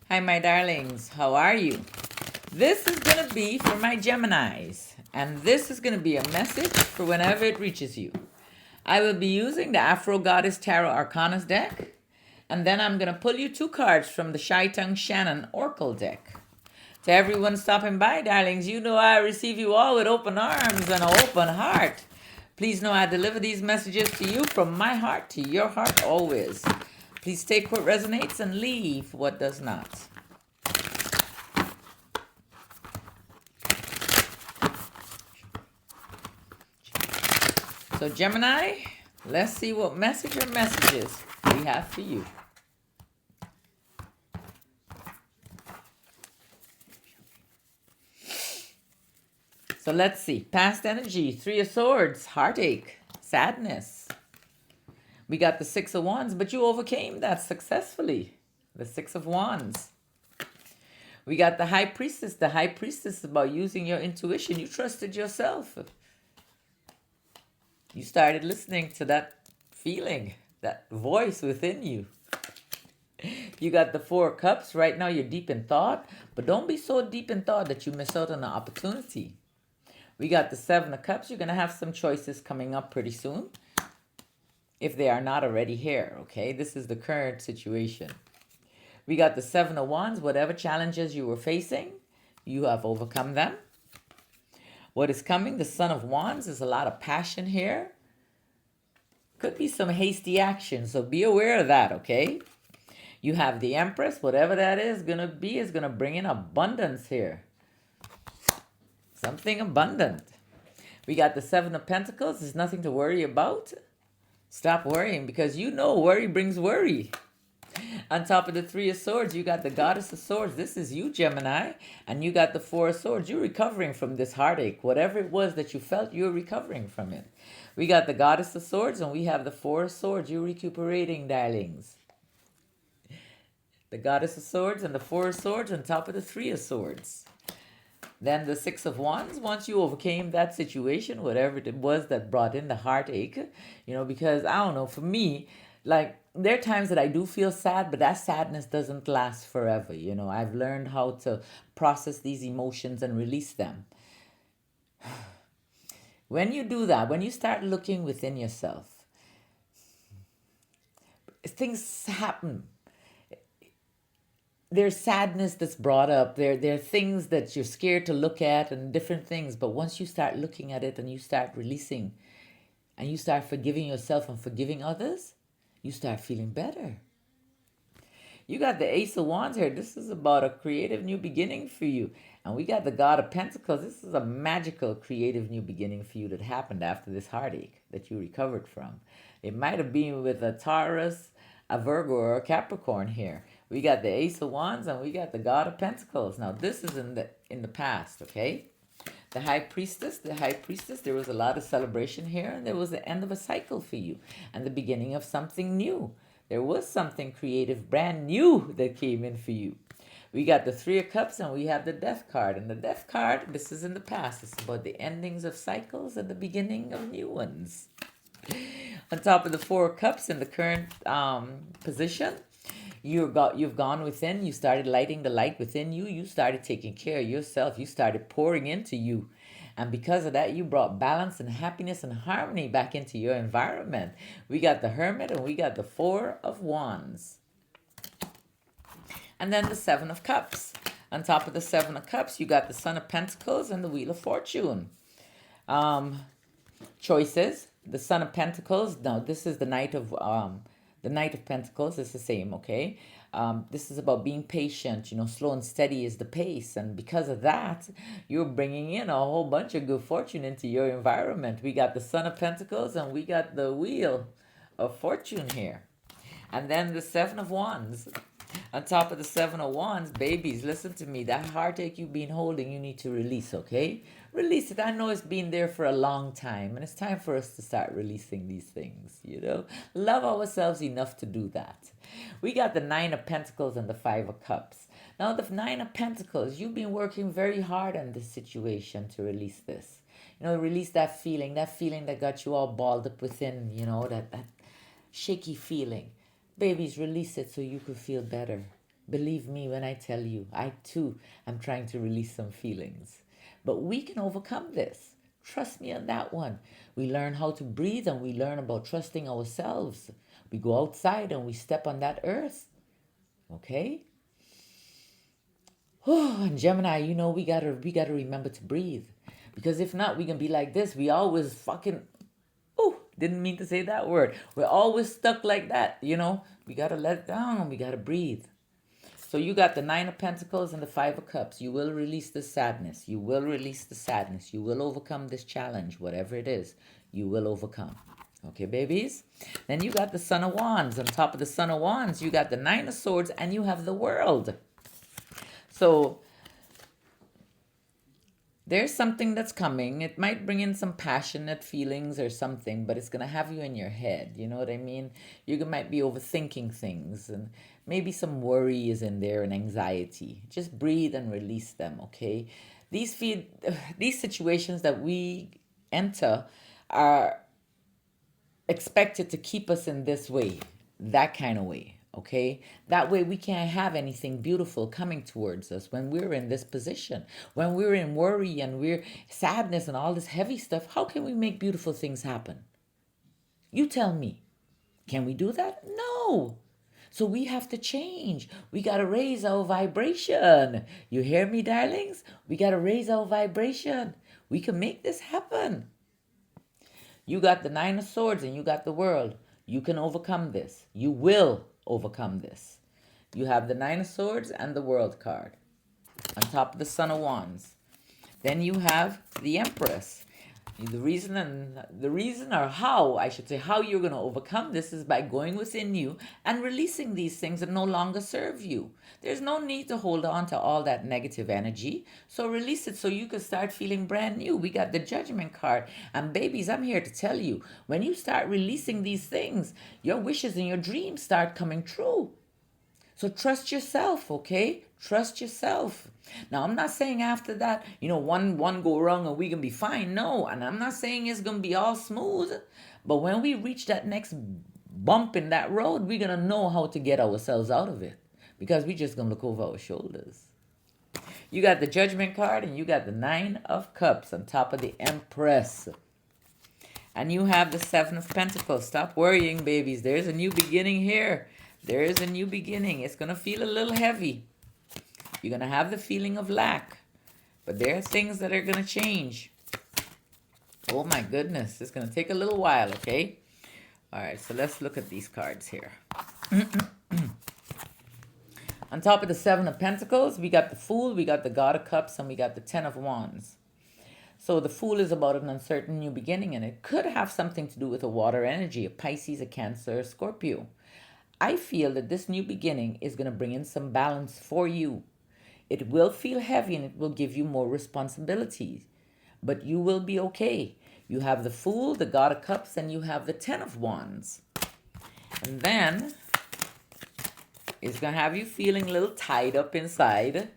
Hi, my darlings. How are you? This is going to be for my Geminis, and this is going to be a message for whenever it reaches you. I will be using the Afro Goddess Tarot Arcanas deck, and then I'm going to pull you two cards from the Shy Tongue Shannon Oracle deck. To everyone stopping by, darlings, you know I receive you all with open arms and an open heart. Please know I deliver these messages to you from my heart to your heart always. Please take what resonates and leave what does not. So Gemini, let's see what message or messages we have for you. So let's see. Past energy, Three of Swords, heartache, sadness. We got the Six of Wands, but you overcame that successfully. The Six of Wands. We got the High Priestess. The High Priestess is about using your intuition. You trusted yourself. You started listening to that feeling, that voice within you. You got the Four of Cups. Right now you're deep in thought, but don't be so deep in thought that you miss out on the opportunity. We got the Seven of Cups. You're going to have some choices coming up pretty soon, if they are not already here, okay? This is the current situation. We got the Seven of Wands. Whatever challenges you were facing, you have overcome them. What is coming? The Son of Wands. Is a lot of passion here. Could be some hasty action, so be aware of that, okay? You have the Empress. Whatever that is going to bring in abundance here. Something abundant. We got the Seven of Pentacles. There's nothing to worry about. Stop worrying, because you know worry brings worry. On top of the Three of Swords, you got the Goddess of Swords. This is you, Gemini. And you got the Four of Swords. You're recovering from this heartache. Whatever it was that you felt, you're recovering from it. We got the Goddess of Swords, and we have the Four of Swords. You're recuperating, darlings. The Goddess of Swords and the Four of Swords on top of the Three of Swords. Then the Six of Wands. Once you overcame that situation, whatever it was that brought in the heartache, because I don't know, for me, like, there are times that I do feel sad, but that sadness doesn't last forever. I've learned how to process these emotions and release them. When you do that, when you start looking within yourself, things happen. There's sadness that's brought up. There are things that you're scared to look at and different things. But once you start looking at it and you start releasing and you start forgiving yourself and forgiving others, you start feeling better. You got the Ace of Wands here. This is about a creative new beginning for you. And we got the God of Pentacles. This is a magical creative new beginning for you that happened after this heartache that you recovered from. It might have been with a Taurus, a Virgo, or a Capricorn here. We got the Ace of Wands and we got the God of Pentacles. Now this is in the past, okay? The High Priestess, there was a lot of celebration here, and there was the end of a cycle for you and the beginning of something new. There was something creative, brand new that came in for you. We got the Three of Cups and we have the Death card. And the Death card, this is in the past. It's about the endings of cycles and the beginning of new ones. On top of the Four of Cups in the current position, you've gone within. You started lighting the light within you. You started taking care of yourself. You started pouring into you. And because of that, you brought balance and happiness and harmony back into your environment. We got the Hermit and we got the Four of Wands. And then the Seven of Cups. On top of the Seven of Cups, you got the Son of Pentacles and the Wheel of Fortune. Choices. The Son of Pentacles. Now, this is the Knight of Pentacles. It's the same, okay? This is about being patient. Slow and steady is the pace. And because of that, you're bringing in a whole bunch of good fortune into your environment. We got the Son of Pentacles and we got the Wheel of Fortune here. And then the Seven of Wands. On top of the Seven of Wands, babies, listen to me. That heartache you've been holding, you need to release, okay? Release it. I know it's been there for a long time, and it's time for us to start releasing these things, Love ourselves enough to do that. We got the Nine of Pentacles and the Five of Cups. Now, the Nine of Pentacles, you've been working very hard on this situation to release this. Release that feeling that got you all balled up within, that shaky feeling. Babies, release it so you could feel better. Believe me when I tell you, I too am trying to release some feelings. But we can overcome this. Trust me on that one. We learn how to breathe and we learn about trusting ourselves. We go outside and we step on that earth. Okay? Oh, and Gemini, we gotta remember to breathe. Because if not, we can be like this. We always fucking didn't mean to say that word. We're always stuck like that, We gotta let it down. We gotta breathe. So you got the Nine of Pentacles and the Five of Cups. You will release the sadness. You will release the sadness. You will overcome this challenge, whatever it is. You will overcome. Okay, babies? Then you got the Son of Wands. On top of the Son of Wands, you got the Nine of Swords and you have the World. So there's something that's coming. It might bring in some passionate feelings or something, but it's going to have you in your head. You know what I mean? You might be overthinking things and maybe some worry is in there and anxiety. Just breathe and release them, okay? These situations that we enter are expected to keep us in this way, that kind of way. Okay, that way we can't have anything beautiful coming towards us when we're in this position. When we're in worry and we're sadness and all this heavy stuff, how can we make beautiful things happen? You tell me. Can we do that? No. So we have to change. We got to raise our vibration. You hear me, darlings? We got to raise our vibration. We can make this happen. You got the Nine of Swords and you got the World. You can overcome this. You will overcome this. You have the Nine of Swords and the World card on top of the Son of Wands. Then you have the Empress. The reason or how, I should say, how you're going to overcome this is by going within you and releasing these things that no longer serve you. There's no need to hold on to all that negative energy. So release it so you can start feeling brand new. We got the Judgment card. And babies, I'm here to tell you, when you start releasing these things, your wishes and your dreams start coming true. So trust yourself, okay? Trust yourself. Now, I'm not saying after that, one go wrong and we can be fine. No, and I'm not saying it's going to be all smooth. But when we reach that next bump in that road, we're going to know how to get ourselves out of it. Because we're just going to look over our shoulders. You got the Judgment card and you got the Nine of Cups on top of the Empress. And you have the Seven of Pentacles. Stop worrying, babies. There's a new beginning here. There is a new beginning. It's going to feel a little heavy. You're going to have the feeling of lack. But there are things that are going to change. Oh my goodness. It's going to take a little while, okay? All right, so let's look at these cards here. On top of the Seven of Pentacles, we got the Fool, we got the God of Cups, and we got the Ten of Wands. So the Fool is about an uncertain new beginning, and it could have something to do with a water energy, a Pisces, a Cancer, a Scorpio. I feel that this new beginning is going to bring in some balance for you. It will feel heavy and it will give you more responsibilities, but you will be okay. You have the Fool, the God of Cups, and you have the Ten of Wands. And then it's going to have you feeling a little tied up inside,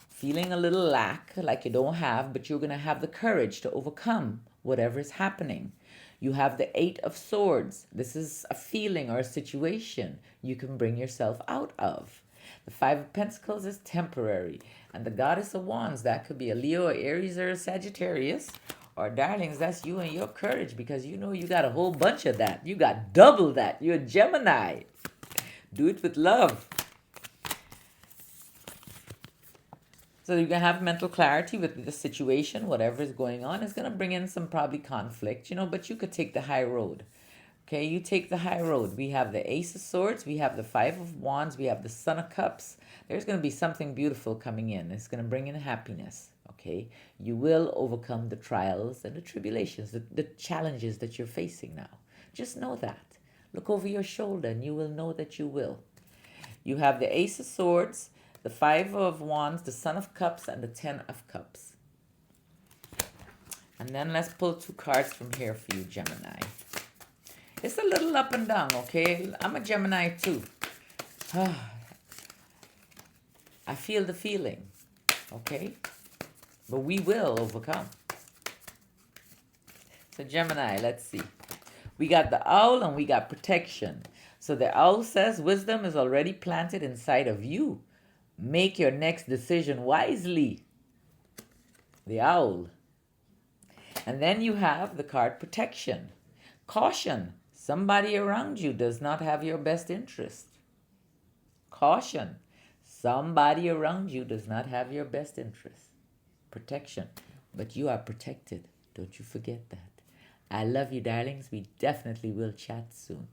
feeling a little lack, like you don't have, but you're going to have the courage to overcome whatever is happening. You have the Eight of Swords. This is a feeling or a situation you can bring yourself out of. The Five of Pentacles is temporary. And the Goddess of Wands, that could be a Leo, a Aries, or a Sagittarius. Or darlings, that's you and your courage, because you got a whole bunch of that. You got double that. You're a Gemini. Do it with love. So you can have mental clarity with the situation, whatever is going on. It's going to bring in some probably conflict, but you could take the high road. Okay, you take the high road. We have the Ace of Swords. We have the Five of Wands. We have the Son of Cups. There's going to be something beautiful coming in. It's going to bring in happiness. Okay, you will overcome the trials and the tribulations, the challenges that you're facing now. Just know that. Look over your shoulder and you will know that you will. You have the Ace of Swords, the Five of Wands, the Son of Cups, and the Ten of Cups. And then let's pull two cards from here for you, Gemini. It's a little up and down, okay? I'm a Gemini too. I feel the feeling, okay? But we will overcome. So Gemini, let's see. We got the Owl and we got protection. So the owl says wisdom is already planted inside of you. Make your next decision wisely. The owl. And then you have the card protection. Caution. Somebody around you does not have your best interest. Caution. Somebody around you does not have your best interest. Protection. But you are protected. Don't you forget that. I love you, darlings. We definitely will chat soon.